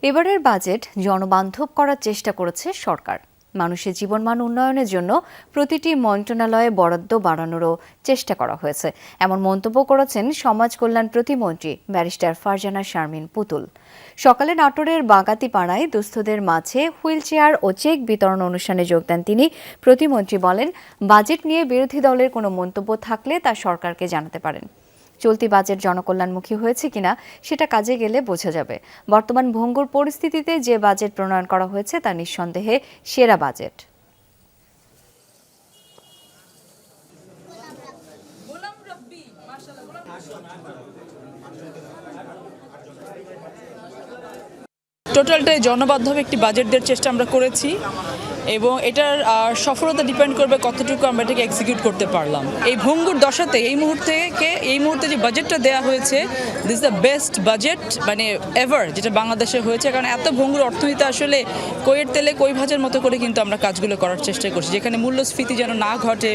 এবারের বাজেট জনবান্ধব করার চেষ্টা করেছে সরকার। মানুষের জীবনমান উন্নয়নের জন্য প্রতিটি মন্ত্রণালয়ে বরাদ্দ বাড়ানোরও চেষ্টা করা হয়েছে, এমন মন্তব্য করেছেন সমাজ কল্যাণ প্রতিমন্ত্রী ব্যারিস্টার ফারজানা শারমিন পুতুল। সকালে নাটোরের বাগাতিপাড়ায় দুস্থদের মাঝে হুইলচেয়ার ও চেক বিতরণ অনুষ্ঠানে যোগ দেন তিনি। প্রতিমন্ত্রী বলেন, বাজেট নিয়ে বিরোধী দলের কোনো মন্তব্য থাকলে তা সরকারকে জানাতে পারেন। চলতি বাজেট জনকল্যাণমুখী হয়েছে কিনা সেটা কাজে গেলে বোঝা যাবে। বর্তমান ভঙ্গুর পরিস্থিতিতে যে বাজেট প্রণয়ন করা হয়েছে তা নিঃসন্দেহে সেরা বাজেট। টোটালটাই জনবান্ধব একটি বাজেট দেওয়ার চেষ্টা আমরা করেছি এবং এটার সফলতা ডিপেন্ড করবে কতটুকু আমরা এটাকে এক্সিকিউট করতে পারলাম। এই ভঙ্গুর দশাতে এই মুহূর্তে যে বাজেটটা দেওয়া হয়েছে, দিস দ্য বেস্ট বাজেট মানে এভার যেটা বাংলাদেশে হয়েছে। কারণ এত ভঙ্গুর অর্থনীতি আসলে কইয়ের তেলে কই ভাজার মতো করে কিন্তু আমরা কাজগুলো করার চেষ্টা করছি, যেখানে মূল্যস্ফীতি যেন না ঘটে।